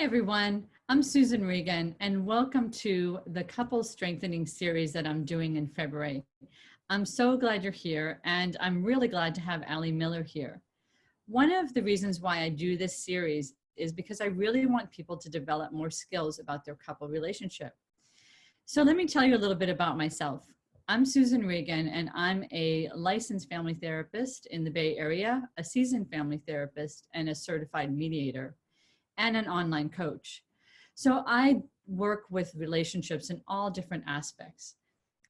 everyone. I'm Susan Regan, and welcome to the Couples Strengthening series that I'm doing in February. I'm so glad you're here, and I'm really glad to have Allie Miller here. One of the reasons why I do this series is because I really want people to develop more skills about their couple relationship. So let me tell you a little bit about myself. I'm Susan Regan, and I'm a licensed family therapist in the Bay Area, a seasoned family therapist, and a certified mediator, and an online coach. So I work with relationships in all different aspects.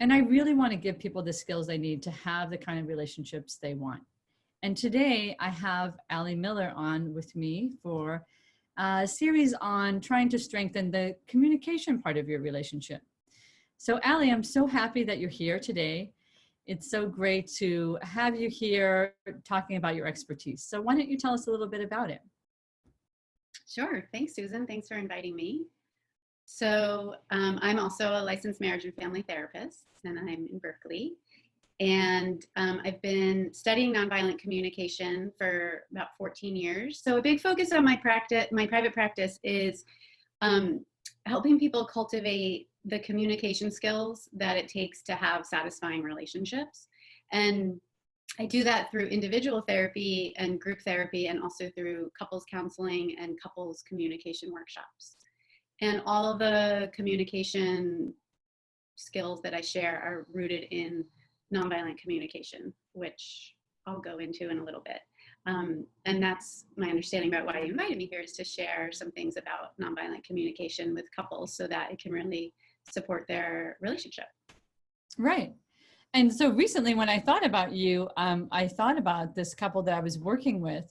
And I really want to give people the skills they need to have the kind of relationships they want. And today I have Allie Miller on with me for a series on trying to strengthen the communication part of your relationship. So Allie, I'm so happy that you're here today. It's so great to have you here talking about your expertise. So why don't you tell us a little bit about it? Sure. Thanks, Susan. Thanks for inviting me. So I'm also a licensed marriage and family therapist, and I'm in Berkeley. And I've been studying nonviolent communication for about 14 years. So a big focus on my private practice is helping people cultivate the communication skills that it takes to have satisfying relationships. And I do that through individual therapy and group therapy, and also through couples counseling and couples communication workshops. And all of the communication skills that I share are rooted in nonviolent communication, which I'll go into in a little bit. And that's my understanding about why you invited me here, is to share some things about nonviolent communication with couples so that it can really support their relationship. Right. And so recently when I thought about you, I thought about this couple that I was working with.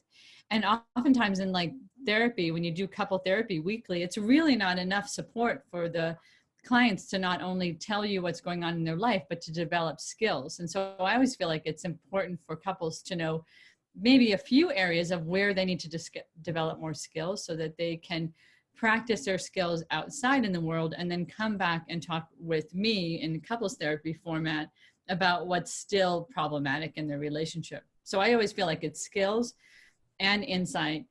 And oftentimes in like therapy, when you do couple therapy weekly, it's really not enough support for the clients to not only tell you what's going on in their life, but to develop skills. And so I always feel like it's important for couples to know maybe a few areas of where they need to develop more skills so that they can practice their skills outside in the world and then come back and talk with me in couples therapy format about what's still problematic in their relationship. So I always feel like it's skills and insight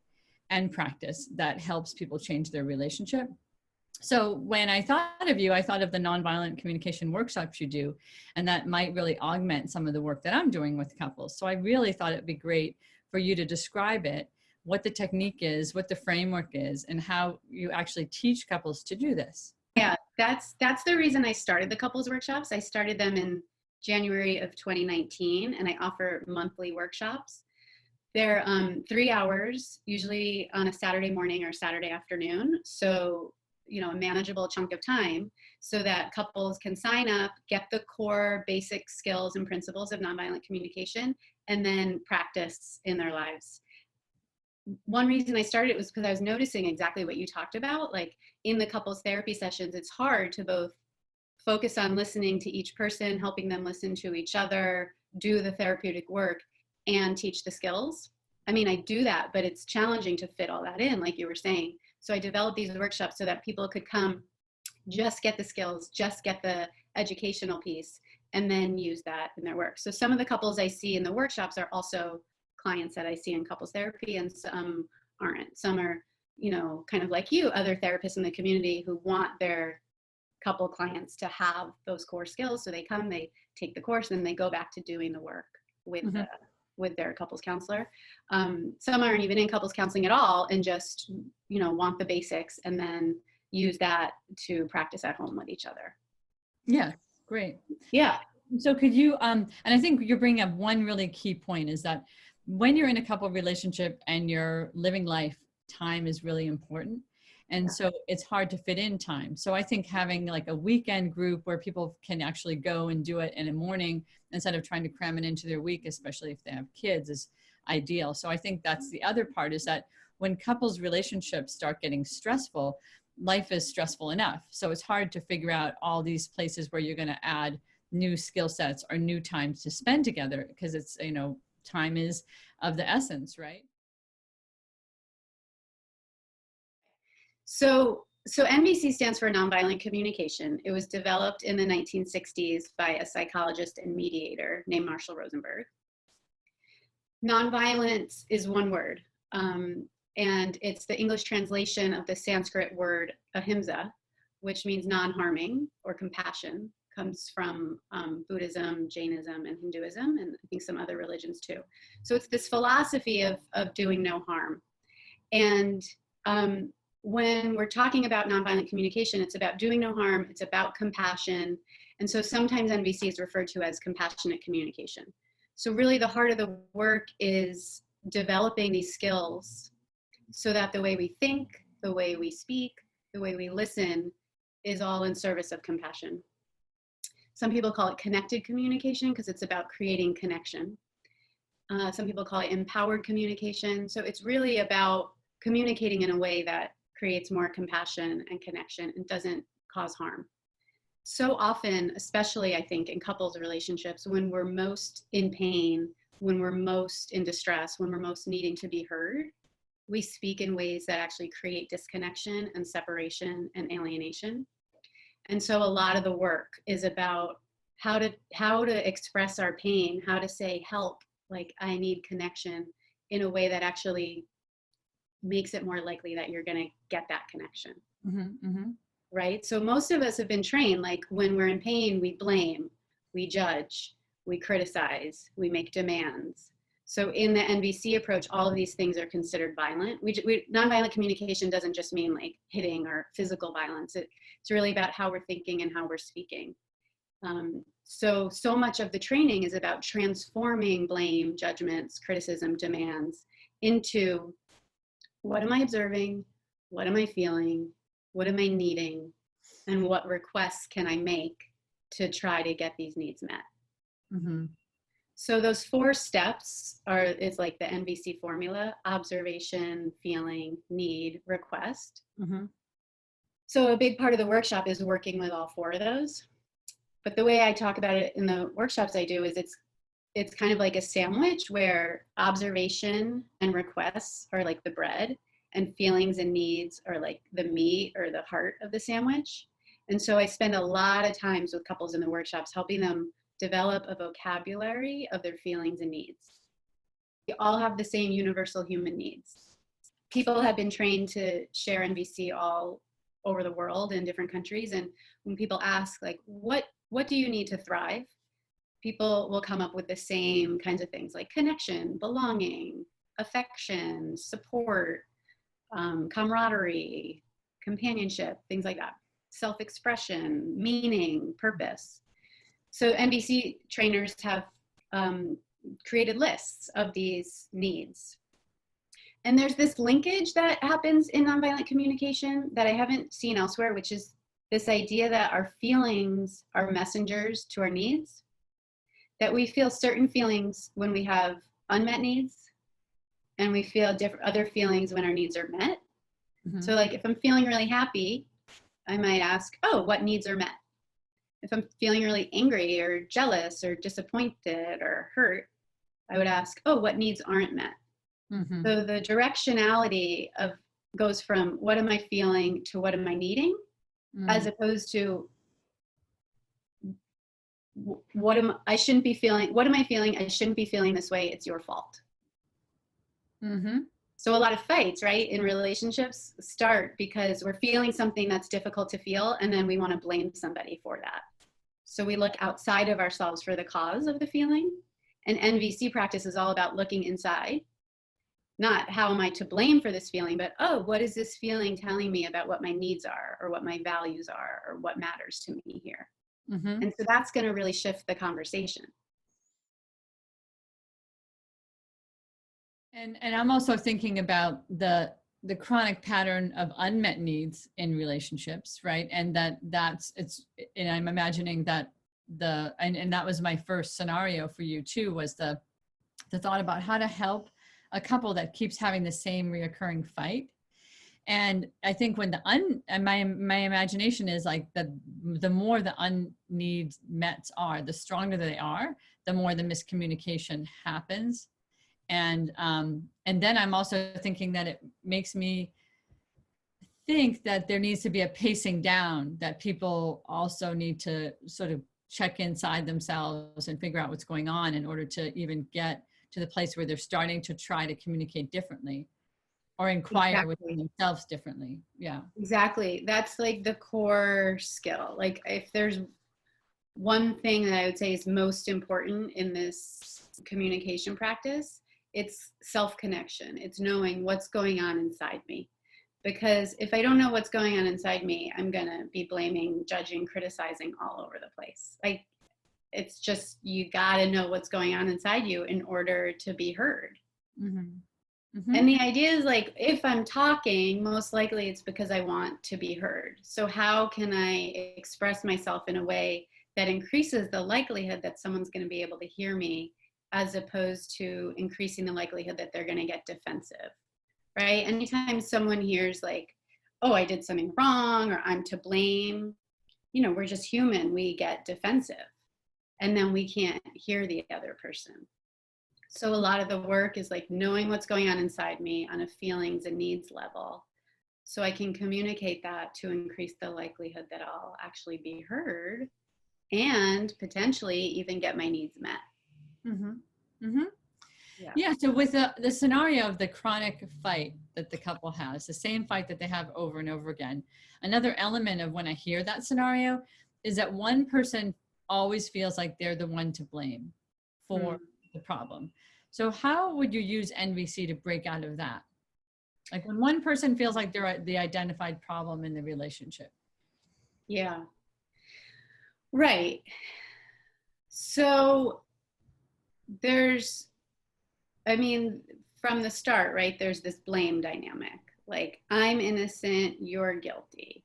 and practice that helps people change their relationship. So when I thought of you, I thought of the nonviolent communication workshops you do, and that might really augment some of the work that I'm doing with couples. So I really thought it'd be great for you to describe it, what the technique is, what the framework is, and how you actually teach couples to do this. Yeah, that's the reason I started the couples workshops. I started them in January of 2019, and I offer monthly workshops. They're 3 hours, usually on a Saturday morning or Saturday afternoon. So, you know, a manageable chunk of time so that couples can sign up, get the core basic skills and principles of nonviolent communication, and then practice in their lives. One reason I started it was because I was noticing exactly what you talked about. Like in the couples therapy sessions, it's hard to both focus on listening to each person, helping them listen to each other, do the therapeutic work, and teach the skills. I mean, I do that, but it's challenging to fit all that in, like you were saying. So I developed these workshops so that people could come, just get the skills, just get the educational piece, and then use that in their work. So some of the couples I see in the workshops are also clients that I see in couples therapy, and some aren't. Some are, you know, kind of like you, other therapists in the community who want their couple clients to have those core skills. So they come, they take the course, and they go back to doing the work with with their couples counselor. Some aren't even in couples counseling at all and just, you know, want the basics and then use that to practice at home with each other. Yeah, great. Yeah. So could you, and I think you're bringing up one really key point, is that when you're in a couple relationship and you're living life, time is really important. And so it's hard to fit in time. So I think having like a weekend group where people can actually go and do it in a morning instead of trying to cram it into their week, especially if they have kids, is ideal. So I think that's the other part, is that when couples relationships start getting stressful, life is stressful enough. So it's hard to figure out all these places where you're going to add new skill sets or new times to spend together, because it's, you know, time is of the essence, right? So NVC stands for Nonviolent Communication. It was developed in the 1960s by a psychologist and mediator named Marshall Rosenberg. Nonviolence is one word. And it's the English translation of the Sanskrit word ahimsa, which means non-harming or compassion. Comes from Buddhism, Jainism, and Hinduism, and I think some other religions too. So it's this philosophy of doing no harm. And when we're talking about nonviolent communication, it's about doing no harm, it's about compassion. And so sometimes NVC is referred to as compassionate communication. So really the heart of the work is developing these skills so that the way we think, the way we speak, the way we listen is all in service of compassion. Some people call it connected communication because it's about creating connection. Some people call it empowered communication. So it's really about communicating in a way that creates more compassion and connection and doesn't cause harm. So often, especially I think in couples relationships, when we're most in pain, when we're most in distress, when we're most needing to be heard, we speak in ways that actually create disconnection and separation and alienation. And so a lot of the work is about how to express our pain, how to say help, like I need connection, in a way that actually makes it more likely that you're going to get that connection. Mm-hmm, mm-hmm. Right? So most of us have been trained, like when we're in pain, we blame, we judge, we criticize, we make demands. So in the NVC approach, all of these things are considered violent. Nonviolent communication doesn't just mean like hitting or physical violence. It's really about how we're thinking and how we're speaking. So much of the training is about transforming blame, judgments, criticism, demands into what am I observing? What am I feeling? What am I needing? And what requests can I make to try to get these needs met? Mm-hmm. So those 4 steps is like the NVC formula: observation, feeling, need, request. Mm-hmm. So a big part of the workshop is working with all 4 of those. But the way I talk about it in the workshops I do is it's kind of like a sandwich where observation and requests are like the bread and feelings and needs are like the meat or the heart of the sandwich. And so I spend a lot of times with couples in the workshops helping them develop a vocabulary of their feelings and needs. We all have the same universal human needs. People have been trained to share NVC all over the world in different countries. And when people ask, like, what do you need to thrive? People will come up with the same kinds of things like connection, belonging, affection, support, camaraderie, companionship, things like that. Self-expression, meaning, purpose. So NVC trainers have created lists of these needs. And there's this linkage that happens in nonviolent communication that I haven't seen elsewhere, which is this idea that our feelings are messengers to our needs, that we feel certain feelings when we have unmet needs, and we feel other feelings when our needs are met. Mm-hmm. So like if I'm feeling really happy, I might ask, oh, what needs are met? If I'm feeling really angry or jealous or disappointed or hurt, I would ask, oh, what needs aren't met? Mm-hmm. So the directionality goes from what am I feeling to what am I needing, as opposed to what am I feeling? I shouldn't be feeling this way. It's your fault. Mm-hmm. So a lot of fights, right, in relationships start because we're feeling something that's difficult to feel, and then we want to blame somebody for that. So we look outside of ourselves for the cause of the feeling. And NVC practice is all about looking inside. Not how am I to blame for this feeling, but, oh, what is this feeling telling me about what my needs are or what my values are or what matters to me here? Mm-hmm. And so that's going to really shift the conversation. And I'm also thinking about the chronic pattern of unmet needs in relationships, right? And and I'm imagining that and that was my first scenario for you too, was the thought about how to help a couple that keeps having the same reoccurring fight. And I think when my imagination is like the more the unneeds met are, the stronger they are, the more the miscommunication happens. And then I'm also thinking that it makes me think that there needs to be a pacing down, that people also need to sort of check inside themselves and figure out what's going on in order to even get to the place where they're starting to try to communicate differently. or inquire within Exactly. themselves differently. Yeah. Exactly. That's like the core skill. Like if there's one thing that I would say is most important in this communication practice, it's self-connection. It's knowing what's going on inside me. Because if I don't know what's going on inside me, I'm going to be blaming, judging, criticizing all over the place. Like it's just, you got to know what's going on inside you in order to be heard. Mm-hmm. Mm-hmm. And the idea is like, if I'm talking, most likely it's because I want to be heard. So how can I express myself in a way that increases the likelihood that someone's going to be able to hear me, as opposed to increasing the likelihood that they're going to get defensive, right? Anytime someone hears like, oh, I did something wrong or I'm to blame, we're just human. We get defensive and then we can't hear the other person. So a lot of the work is like knowing what's going on inside me on a feelings and needs level, so I can communicate that to increase the likelihood that I'll actually be heard and potentially even get my needs met. Mm-hmm. Mm-hmm. Yeah. Yeah. So with the scenario of the chronic fight that the couple has, the same fight that they have over and over again, another element of when I hear that scenario is that one person always feels like they're the one to blame for the problem. So how would you use NVC to break out of that? Like when one person feels like they're the identified problem in the relationship. Yeah. Right. So there's, from the start, right, there's this blame dynamic. Like, I'm innocent, you're guilty.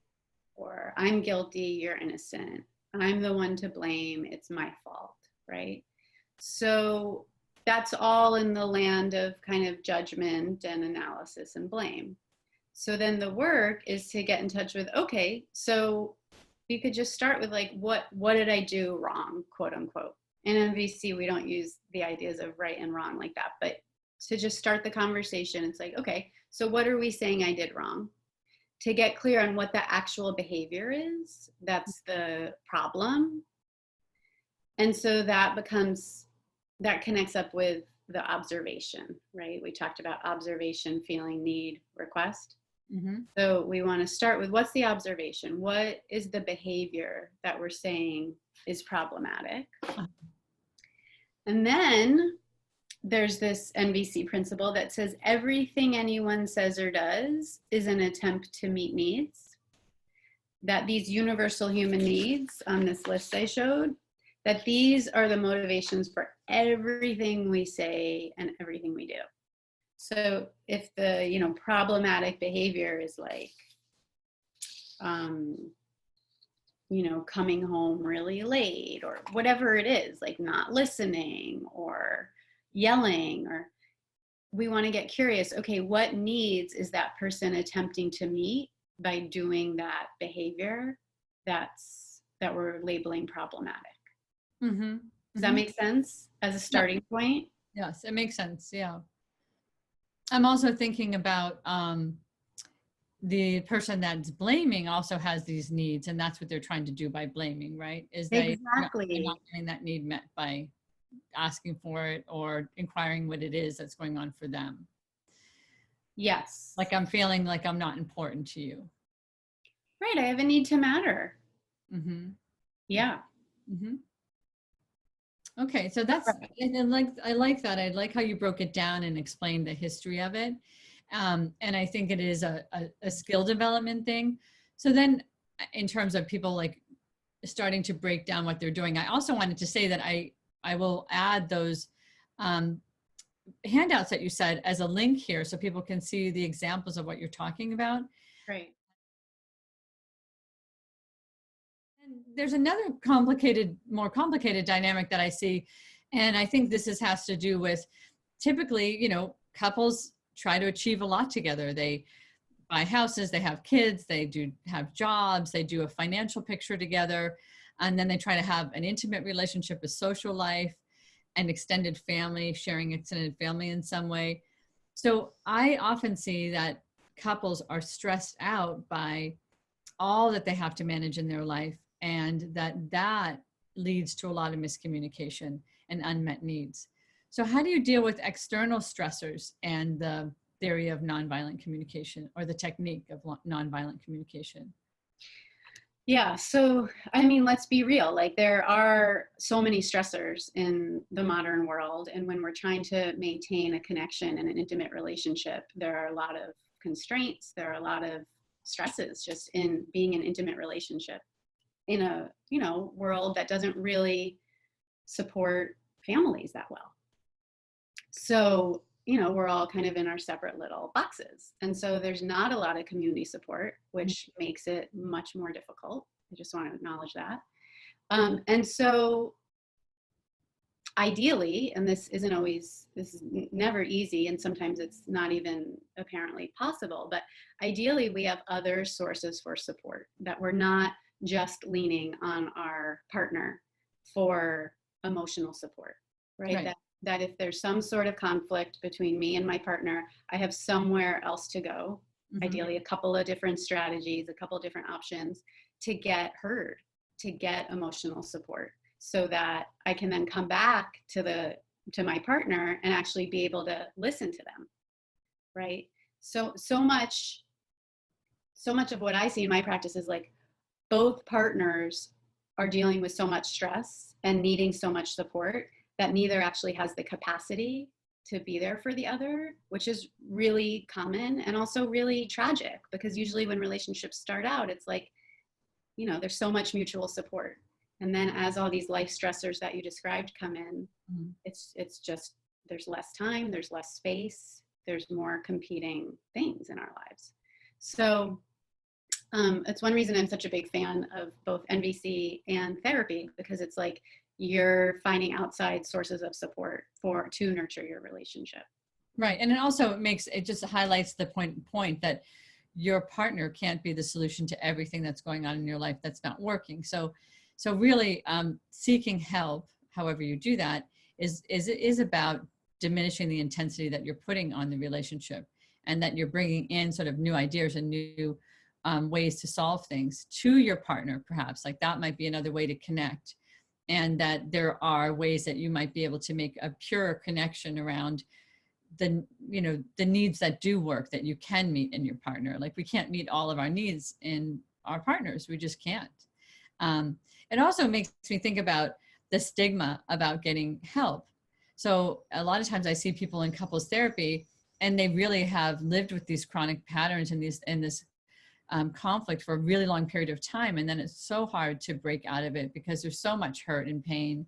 Or I'm guilty, you're innocent. I'm the one to blame, it's my fault, right? So that's all in the land of kind of judgment and analysis and blame. So then the work is to get in touch with, okay, so you could just start with like, what did I do wrong, quote unquote. In MVC, we don't use the ideas of right and wrong like that, but to just start the conversation, it's like, okay, so what are we saying I did wrong? To get clear on what the actual behavior is, that's the problem. And so that connects up with the observation, right? We talked about observation, feeling, need, request. Mm-hmm. So we want to start with, what's the observation? What is the behavior that we're saying is problematic? And then there's this NVC principle that says everything anyone says or does is an attempt to meet needs. That these universal human needs on this list I showed, that these are the motivations for everything we say and everything we do. So if the problematic behavior is like coming home really late or whatever it is, like not listening or yelling, or we want to get curious, okay, what needs is that person attempting to meet by doing that behavior that we're labeling problematic? Mm-hmm. Does that make sense as a starting point? Yes, it makes sense. Yeah. I'm also thinking about the person that's blaming also has these needs, and that's what they're trying to do by blaming, right? Is they're not getting that need met by asking for it or inquiring what it is that's going on for them. Yes. Like I'm feeling like I'm not important to you. Right. I have a need to matter. Mm-hmm. Yeah. Mm-hmm. Okay, so that's, and I like that. I like how you broke it down and explained the history of it. And I think it is a skill development thing. So then in terms of people like starting to break down what they're doing, I also wanted to say that I will add those handouts that you said as a link here so people can see the examples of what you're talking about. Right. And there's another more complicated dynamic that I see. And I think this has to do with typically, couples try to achieve a lot together. They buy houses, they have kids, they do have jobs, they do a financial picture together, and then they try to have an intimate relationship, a social life, an extended family, sharing extended family in some way. So I often see that couples are stressed out by all that they have to manage in their life, and that leads to a lot of miscommunication and unmet needs. So how do you deal with external stressors and the theory of nonviolent communication or the technique of nonviolent communication? Yeah, so I mean, let's be real. Like, there are so many stressors in the modern world, and when we're trying to maintain a connection and an intimate relationship, there are a lot of constraints. There are a lot of stresses just in being an intimate relationship in a, world that doesn't really support families that well. So, we're all kind of in our separate little boxes. And so there's not a lot of community support, which makes it much more difficult. I just want to acknowledge that. And so ideally, and this is never easy, and sometimes it's not even apparently possible, but ideally we have other sources for support, that we're not just leaning on our partner for emotional support, right? That if there's some sort of conflict between me and my partner, I have somewhere else to go, ideally a couple of different strategies, a couple of different options to get heard, to get emotional support, so that I can then come back to my partner and actually be able to listen to them, right? So much of what I see in my practice is like both partners are dealing with so much stress and needing so much support that neither actually has the capacity to be there for the other, which is really common and also really tragic, because usually when relationships start out, it's like, there's so much mutual support. And then as all these life stressors that you described come in, it's just, there's less time, there's less space, there's more competing things in our lives. So it's one reason I'm such a big fan of both NVC and therapy, because it's like you're finding outside sources of support to nurture your relationship. Right. And it just highlights the point that your partner can't be the solution to everything that's going on in your life that's not working. So really seeking help, however you do that, is about diminishing the intensity that you're putting on the relationship, and that you're bringing in sort of new ideas and new ways to solve things to your partner, perhaps. Like that might be another way to connect, and that there are ways that you might be able to make a pure connection around the needs that do work, that you can meet in your partner. Like we can't meet all of our needs in our partners. We just can't. It also makes me think about the stigma about getting help. So a lot of times I see people in couples therapy, and they really have lived with these chronic patterns and this conflict for a really long period of time. And then it's so hard to break out of it because there's so much hurt and pain.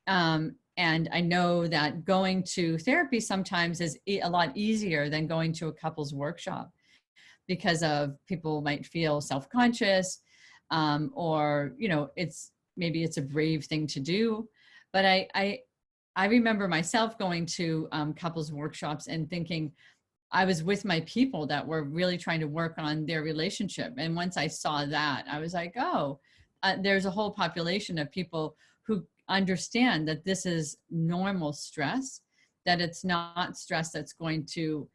And I know that going to therapy sometimes is a lot easier than going to a couples workshop, because of people might feel self-conscious, or, maybe it's a brave thing to do. But I remember myself going to couples workshops and thinking, I was with my people that were really trying to work on their relationship. And once I saw that, I was like, there's a whole population of people who understand that this is normal stress, that it's not stress that's going to,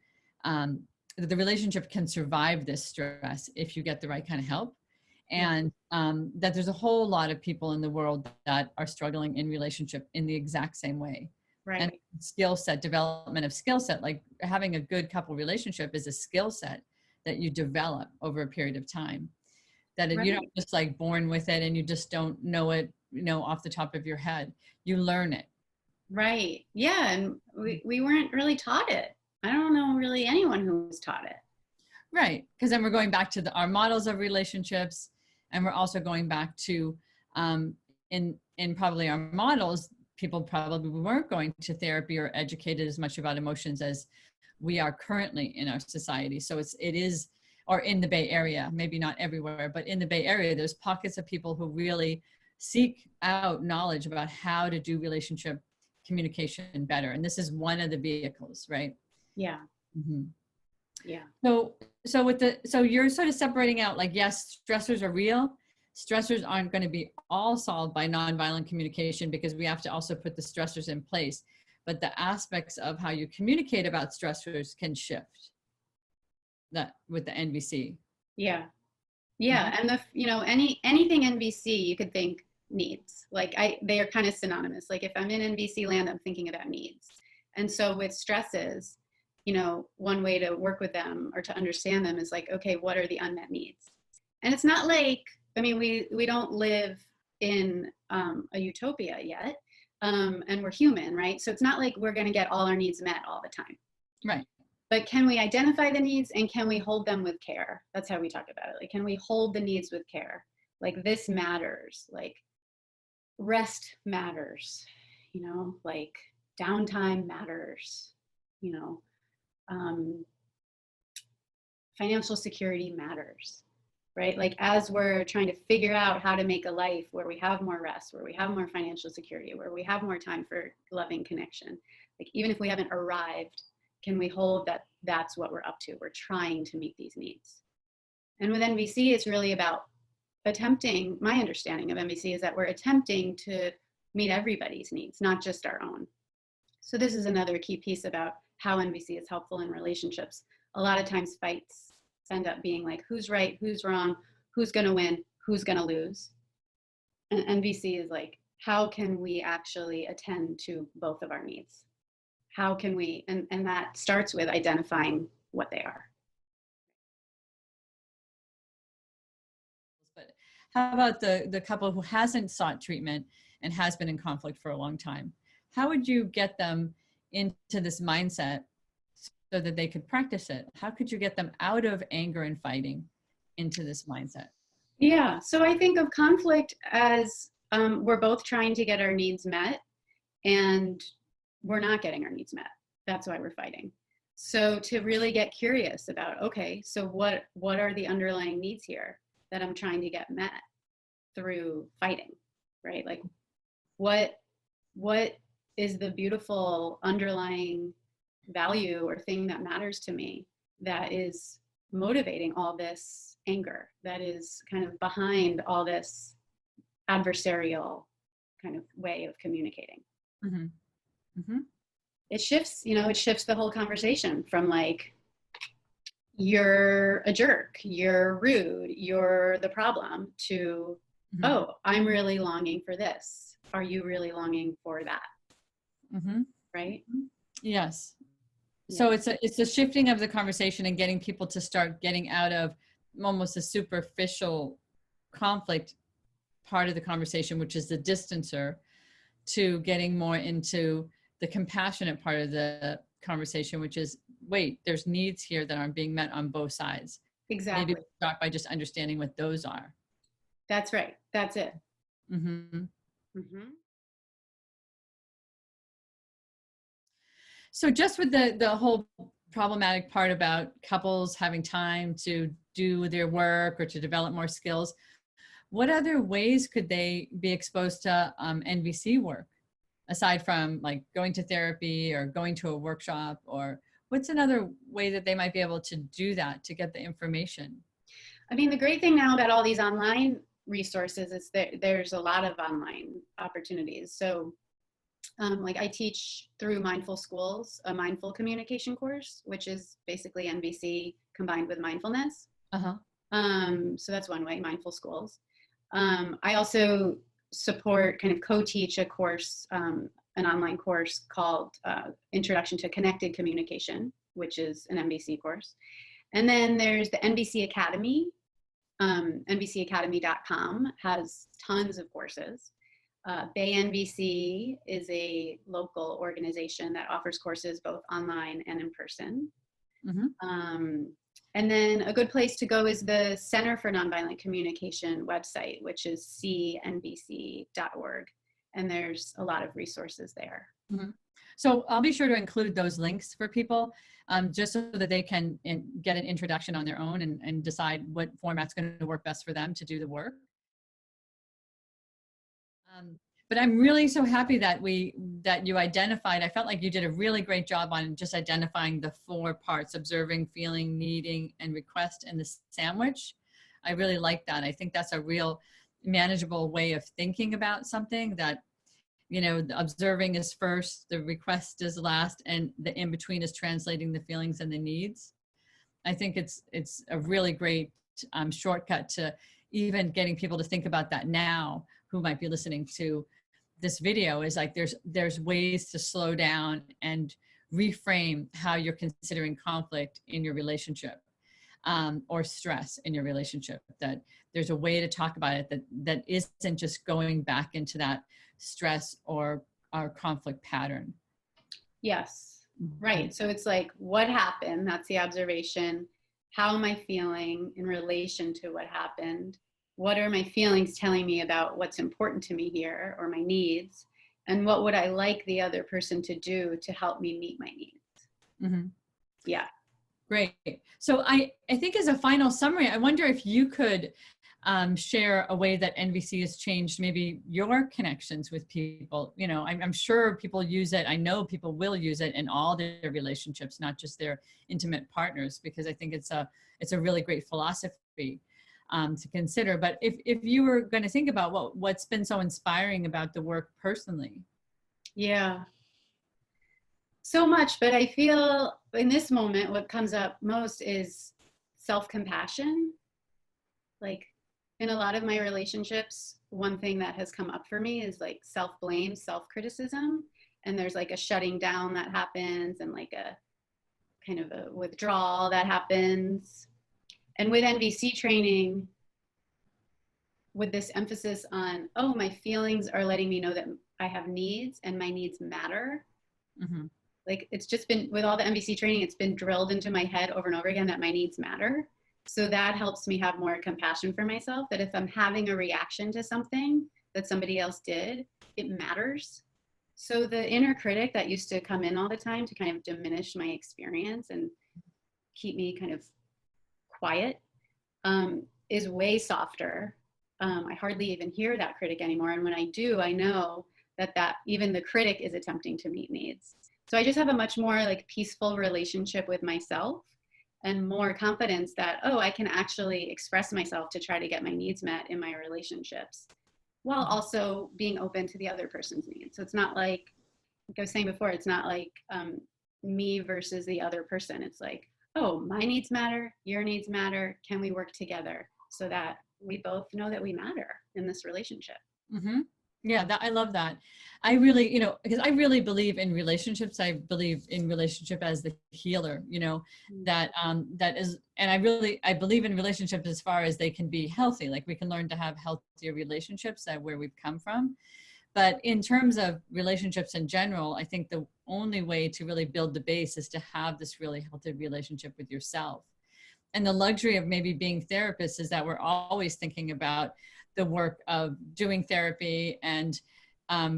that the relationship can survive this stress if you get the right kind of help. And that there's a whole lot of people in the world that are struggling in relationship in the exact same way. Right. And development of skill set, like having a good couple relationship is a skill set that you develop over a period of time, that you're not just like born with it and you just don't know it, off the top of your head. You learn it. Right. Yeah. And we weren't really taught it. I don't know really anyone who was taught it. Right. Because then we're going back to our models of relationships, and we're also going back to in probably our models, people probably weren't going to therapy or educated as much about emotions as we are currently in our society. So it is, or in the Bay Area, maybe not everywhere, but in the Bay Area, there's pockets of people who really seek out knowledge about how to do relationship communication better. And this is one of the vehicles, right? Yeah. Mm-hmm. Yeah. So you're sort of separating out, like, yes, stressors are real. Stressors aren't going to be all solved by nonviolent communication, because we have to also put the stressors in place. But the aspects of how you communicate about stressors can shift that with the NVC. Yeah. Yeah. Mm-hmm. And anything NVC you could think needs, like they are kind of synonymous. Like if I'm in NVC land, I'm thinking about needs. And so with stresses, you know, one way to work with them or to understand them is like, okay, what are the unmet needs? And it's not like, I mean, we don't live in a utopia yet, and we're human, right? So it's not like we're going to get all our needs met all the time. Right. But can we identify the needs and can we hold them with care? That's how we talk about it. Like, can we hold the needs with care? Like, this matters. Like, rest matters. You know, like downtime matters. You know, financial security matters, right? Like, as we're trying to figure out how to make a life where we have more rest, where we have more financial security, where we have more time for loving connection, like, even if we haven't arrived, can we hold that that's what we're up to? We're trying to meet these needs. And with NVC, it's really about attempting, my understanding of NVC is that we're attempting to meet everybody's needs, not just our own. So this is another key piece about how NVC is helpful in relationships. A lot of times fights end up being like, who's right, who's wrong, who's gonna win, who's gonna lose. And NVC is like, how can we actually attend to both of our needs? How can we, and that starts with identifying what they are. But how about the couple who hasn't sought treatment and has been in conflict for a long time? How would you get them into this mindset so that they could practice it? How could you get them out of anger and fighting into this mindset? Yeah, so I think of conflict as we're both trying to get our needs met and we're not getting our needs met. That's why we're fighting. So to really get curious about, okay, so what are the underlying needs here that I'm trying to get met through fighting, right? Like, what is the beautiful underlying value or thing that matters to me that is motivating all this anger, that is kind of behind all this adversarial kind of way of communicating? Mm-hmm. Mm-hmm. It shifts, you know, it shifts the whole conversation from like, you're a jerk, you're rude, you're the problem, to, Mm-hmm. oh, I'm really longing for this. Are you really longing for that? Mm-hmm. Right? Yes. Yeah. So it's a shifting of the conversation and getting people to start getting out of almost a superficial conflict part of the conversation, which is the distancer, to getting more into the compassionate part of the conversation, which is, wait, there's needs here that aren't being met on both sides. Exactly. Maybe start by just understanding what those are. That's right. That's it. Mm-hmm. Mm-hmm. So just with the whole problematic part about couples having time to do their work or to develop more skills, what other ways could they be exposed to NVC work, aside from like going to therapy or going to a workshop? Or what's another way that they might be able to do that, to get the information? I mean, the great thing now about all these online resources is that there's a lot of online opportunities. So like, I teach through Mindful Schools, a mindful communication course, which is basically NVC combined with mindfulness. Uh-huh. So that's one way, Mindful Schools. I also support, kind of co-teach a course, an online course called Introduction to Connected Communication, which is an NVC course. And then there's the NVC Academy. NVCacademy.com has tons of courses. Bay NVC is a local organization that offers courses both online and in person. Mm-hmm. And then a good place to go is the Center for Nonviolent Communication website, which is cnvc.org. And there's a lot of resources there. Mm-hmm. So I'll be sure to include those links for people, just so that they can get an introduction on their own and decide what format's going to work best for them to do the work. But I'm really so happy that you identified, I felt like you did a really great job on just identifying the 4 parts: observing, feeling, needing, and request in the sandwich. I really like that. I think that's a real manageable way of thinking about something, that, you know, the observing is first, the request is last, and the in-between is translating the feelings and the needs. I think it's a really great shortcut to even getting people to think about that now, who might be listening to this video, is like, there's ways to slow down and reframe how you're considering conflict in your relationship, or stress in your relationship, that there's a way to talk about it that isn't just going back into that stress or our conflict pattern. Yes, right. So it's like, what happened? That's the observation. How am I feeling in relation to what happened? What are my feelings telling me about what's important to me here, or my needs? And what would I like the other person to do to help me meet my needs? Mm-hmm. Yeah. Great. So I think as a final summary, I wonder if you could share a way that NVC has changed maybe your connections with people. You know, I'm sure people use it. I know people will use it in all their relationships, not just their intimate partners, because I think it's a really great philosophy to consider. But if you were going to think about what's been so inspiring about the work personally. Yeah. So much, but I feel in this moment, what comes up most is self-compassion. Like in a lot of my relationships, one thing that has come up for me is like self-blame, self-criticism. And there's like a shutting down that happens, and like a kind of a withdrawal that happens. And with NVC training, with this emphasis on, oh, my feelings are letting me know that I have needs and my needs matter. Mm-hmm. Like it's just been, with all the NVC training, it's been drilled into my head over and over again that my needs matter. So that helps me have more compassion for myself, that if I'm having a reaction to something that somebody else did, it matters. So the inner critic that used to come in all the time to kind of diminish my experience and keep me kind of quiet is way softer. I hardly even hear that critic anymore. And when I do, I know that even the critic is attempting to meet needs. So I just have a much more like peaceful relationship with myself, and more confidence that, oh, I can actually express myself to try to get my needs met in my relationships, while also being open to the other person's needs. So it's not like I was saying before, it's not like me versus the other person. It's like, oh, my needs matter, your needs matter. Can we work together so that we both know that we matter in this relationship? Mm-hmm. Yeah, I love that. I really, because I really believe in relationships. I believe in relationship as the healer, that is, and I believe in relationships as far as they can be healthy. Like we can learn to have healthier relationships where we've come from. But in terms of relationships in general, I think the only way to really build the base is to have this really healthy relationship with yourself. And the luxury of maybe being therapists is that we're always thinking about the work of doing therapy and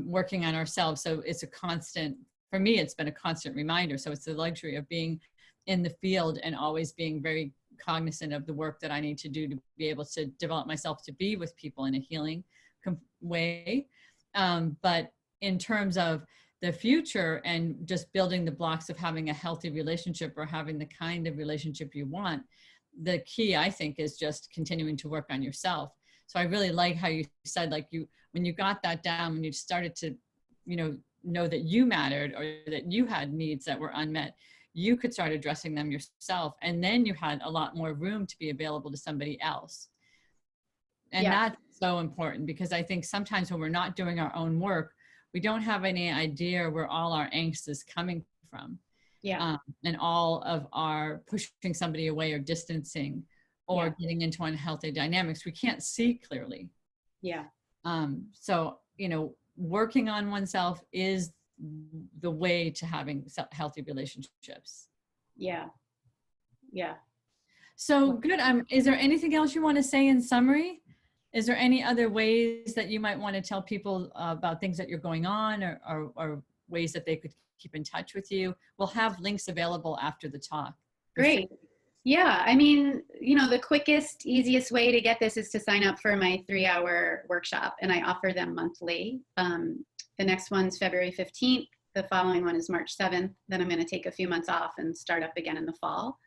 working on ourselves. So it's a constant, for me, it's been a constant reminder. So it's the luxury of being in the field and always being very cognizant of the work that I need to do to be able to develop myself to be with people in a healing way. But in terms of the future and just building the blocks of having a healthy relationship or having the kind of relationship you want, the key, I think, is just continuing to work on yourself. So I really like how you said, like when you got that down, when you started to, know that you mattered or that you had needs that were unmet, you could start addressing them yourself. And then you had a lot more room to be available to somebody else. And Yeah. that's so important, because I think sometimes when we're not doing our own work, we don't have any idea where all our angst is coming from. Yeah. And all of our pushing somebody away or distancing or getting into unhealthy dynamics, we can't see clearly. Yeah. So, working on oneself is the way to having healthy relationships. Yeah. Yeah. So good. Is there anything else you want to say in summary? Is there any other ways that you might want to tell people about things that you're going on, or ways that they could keep in touch with you? We'll have links available after the talk. Great. Yeah. I mean, the quickest, easiest way to get this is to sign up for my 3-hour workshop, and I offer them monthly. The next one's February 15th. The following one is March 7th. Then I'm going to take a few months off and start up again in the fall.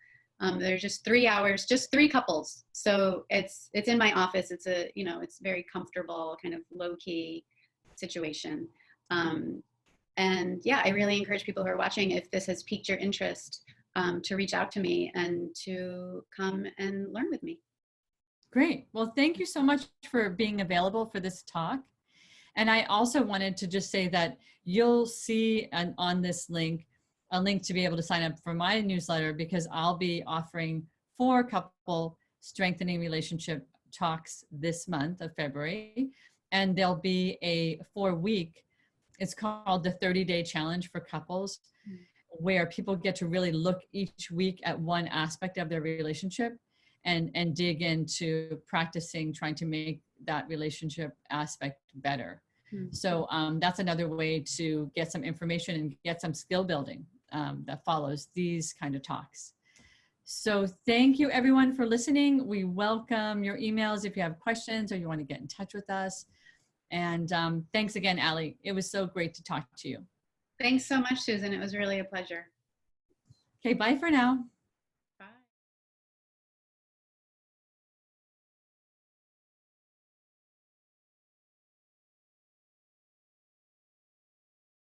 They're just 3 hours, just 3 couples. So it's in my office. It's it's very comfortable, kind of low key situation. And yeah, I really encourage people who are watching, if this has piqued your interest, to reach out to me and to come and learn with me. Great. Well, thank you so much for being available for this talk. And I also wanted to just say that you'll see on this link a link to be able to sign up for my newsletter, because I'll be offering 4 couple strengthening relationship talks this month of February. And there'll be a 4-week, it's called the 30-day challenge for couples, where people get to really look each week at one aspect of their relationship and dig into practicing trying to make that relationship aspect better. So that's another way to get some information and get some skill building that follows these kind of talks. So thank you everyone for listening. We welcome your emails if you have questions or you want to get in touch with us. And thanks again, Allie. It was so great to talk to you. Thanks so much, Susan. It was really a pleasure. Okay, bye for now.